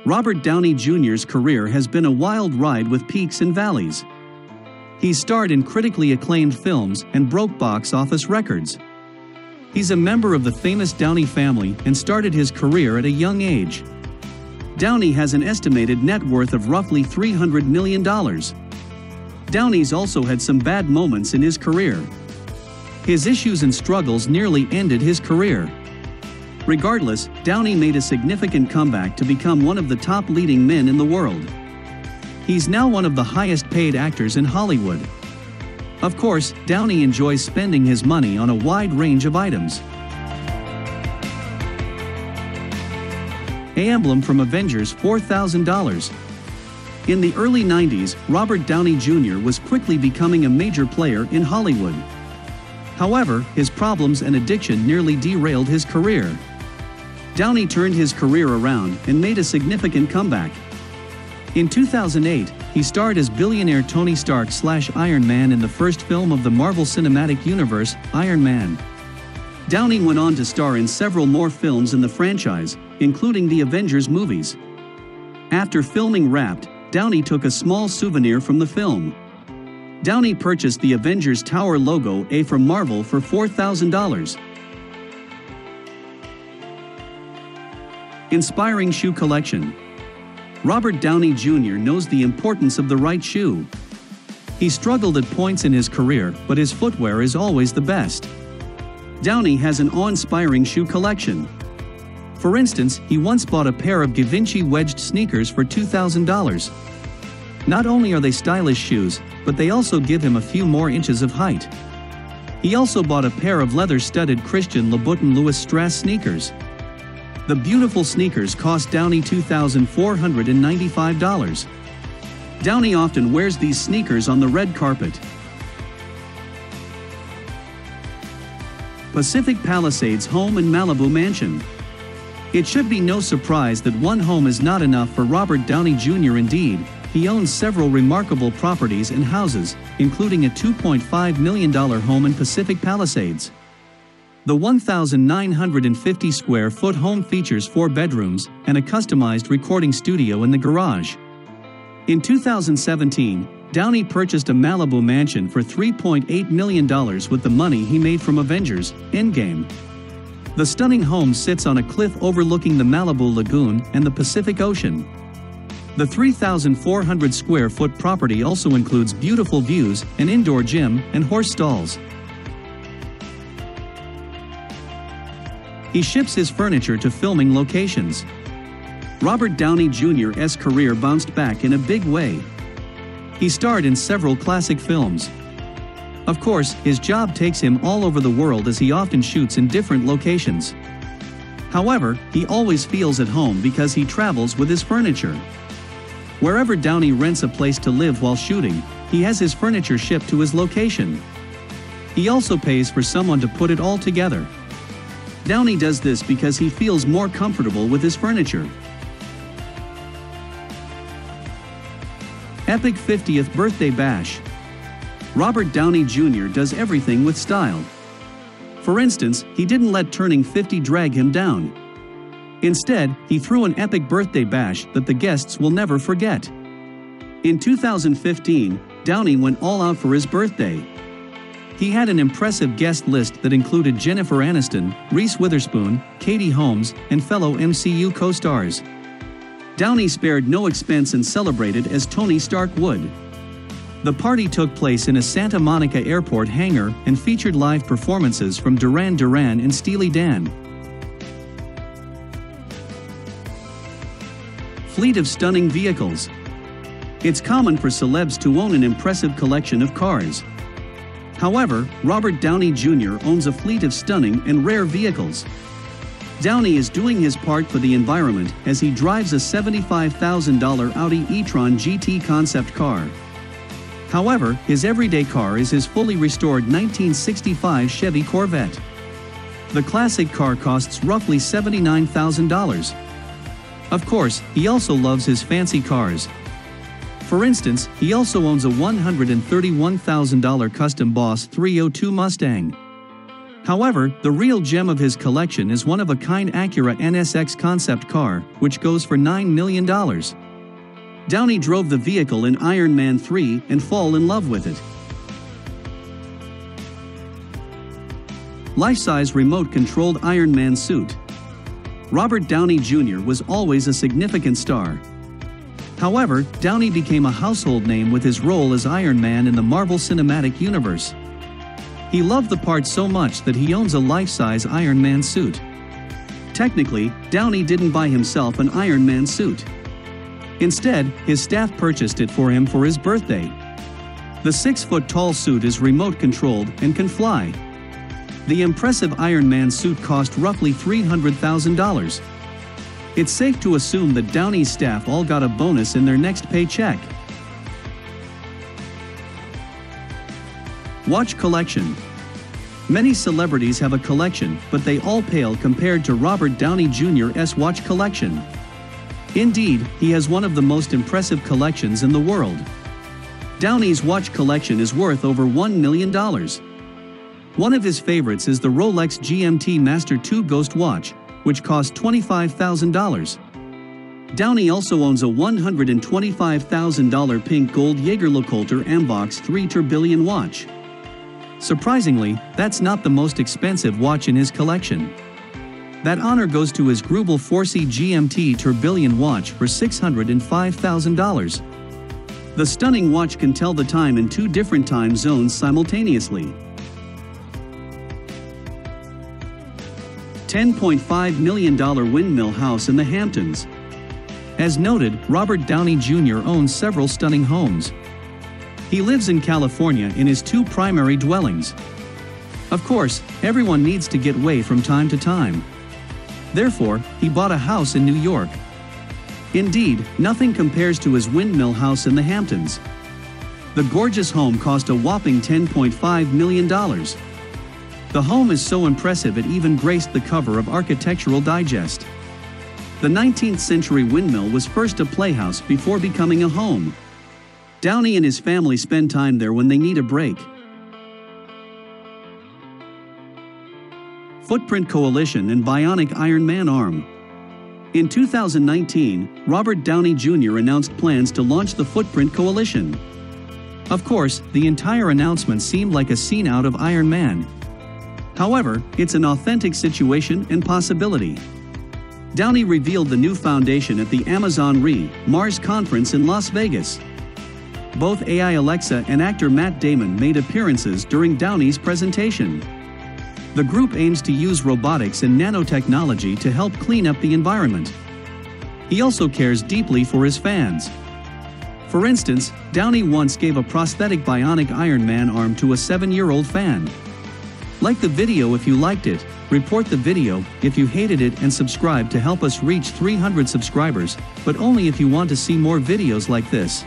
Robert Downey Jr.'s career has been a wild ride with peaks and valleys. He's starred in critically acclaimed films and broke box office records. He's a member of the famous Downey family and started his career at a young age. Downey has an estimated net worth of roughly $300 million. Downey's also had some bad moments in his career. His issues and struggles nearly ended his career. Regardless, Downey made a significant comeback to become one of the top leading men in the world. He's now one of the highest-paid actors in Hollywood. Of course, Downey enjoys spending his money on a wide range of items. A emblem from Avengers, $4,000. In the early 90s, Robert Downey Jr. was quickly becoming a major player in Hollywood. However, his problems and addiction nearly derailed his career. Downey turned his career around and made a significant comeback. In 2008, he starred as billionaire Tony Stark/Iron Man in the first film of the Marvel Cinematic Universe, Iron Man. Downey went on to star in several more films in the franchise, including the Avengers movies. After filming wrapped, Downey took a small souvenir from the film. Downey purchased the Avengers Tower logo A from Marvel for $4,000. Inspiring shoe collection. Robert Downey Jr. knows the importance of the right shoe. He struggled at points in his career, but his footwear is always the best. Downey has an awe-inspiring shoe collection. For instance, he once bought a pair of Givenchy wedged sneakers for $2,000. Not only are they stylish shoes, but they also give him a few more inches of height. He also bought a pair of leather-studded Christian Louboutin Louis Strass sneakers. The beautiful sneakers cost Downey $2,495. Downey often wears these sneakers on the red carpet. Pacific Palisades home and Malibu mansion. It should be no surprise that one home is not enough for Robert Downey Jr. Indeed, he owns several remarkable properties and houses, including a $2.5 million home in Pacific Palisades. The 1,950-square-foot home features 4 bedrooms and a customized recording studio in the garage. In 2017, Downey purchased a Malibu mansion for $3.8 million with the money he made from Avengers: Endgame. The stunning home sits on a cliff overlooking the Malibu Lagoon and the Pacific Ocean. The 3,400-square-foot property also includes beautiful views, an indoor gym, and horse stalls. He ships his furniture to filming locations. Robert Downey Jr.'s career bounced back in a big way. He starred in several classic films. Of course, his job takes him all over the world as he often shoots in different locations. However, he always feels at home because he travels with his furniture. Wherever Downey rents a place to live while shooting, he has his furniture shipped to his location. He also pays for someone to put it all together. Downey does this because he feels more comfortable with his furniture. Epic 50th Birthday Bash. Robert Downey Jr. does everything with style. For instance, he didn't let turning 50 drag him down. Instead, he threw an epic birthday bash that the guests will never forget. In 2015, Downey went all out for his birthday. He had an impressive guest list that included Jennifer Aniston, Reese Witherspoon, Katie Holmes, and fellow MCU co-stars. Downey spared no expense and celebrated as Tony Stark would. The party took place in a Santa Monica airport hangar and featured live performances from Duran Duran and Steely Dan. Fleet of stunning vehicles. It's common for celebs to own an impressive collection of cars. However, Robert Downey Jr. owns a fleet of stunning and rare vehicles. Downey is doing his part for the environment as he drives a $75,000 Audi e-tron GT concept car. However, his everyday car is his fully restored 1965 Chevy Corvette. The classic car costs roughly $79,000. Of course, he also loves his fancy cars. For instance, he also owns a $131,000 custom Boss 302 Mustang. However, the real gem of his collection is one-of-a-kind Acura NSX concept car, which goes for $9 million. Downey drove the vehicle in Iron Man 3 and fell in love with it. Life-size remote-controlled Iron Man suit. Robert Downey Jr. was always a significant star. However, Downey became a household name with his role as Iron Man in the Marvel Cinematic Universe. He loved the part so much that he owns a life-size Iron Man suit. Technically, Downey didn't buy himself an Iron Man suit. Instead, his staff purchased it for him for his birthday. The 6-foot-tall suit is remote-controlled and can fly. The impressive Iron Man suit cost roughly $300,000. It's safe to assume that Downey's staff all got a bonus in their next paycheck. Watch collection. Many celebrities have a collection, but they all pale compared to Robert Downey Jr.'s watch collection. Indeed, he has one of the most impressive collections in the world. Downey's watch collection is worth over $1 million. One of his favorites is the Rolex GMT Master 2 Ghost watch, which cost $25,000. Downey also owns a $125,000 pink gold Jaeger-LeCoultre Ambox 3 Tourbillon watch. Surprisingly, that's not the most expensive watch in his collection. That honor goes to his Greubel 4C GMT Tourbillon watch for $605,000. The stunning watch can tell the time in 2 different time zones simultaneously. $10.5 million Windmill House in the Hamptons. As noted, Robert Downey Jr. owns several stunning homes. He lives in California in his 2 primary dwellings. Of course, everyone needs to get away from time to time. Therefore, he bought a house in New York. Indeed, nothing compares to his Windmill House in the Hamptons. The gorgeous home cost a whopping $10.5 million. The home is so impressive it even graced the cover of Architectural Digest. The 19th century windmill was first a playhouse before becoming a home. Downey and his family spend time there when they need a break. Footprint Coalition and Bionic Iron Man arm. In 2019, Robert Downey Jr. announced plans to launch the Footprint Coalition. Of course, the entire announcement seemed like a scene out of Iron Man. However, it's an authentic situation and possibility. Downey revealed the new foundation at the Amazon Mars conference in Las Vegas. Both AI Alexa and actor Matt Damon made appearances during Downey's presentation. The group aims to use robotics and nanotechnology to help clean up the environment. He also cares deeply for his fans. For instance, Downey once gave a prosthetic bionic Iron Man arm to a 7-year-old fan. Like the video if you liked it, report the video if you hated it, and subscribe to help us reach 300 subscribers, but only if you want to see more videos like this.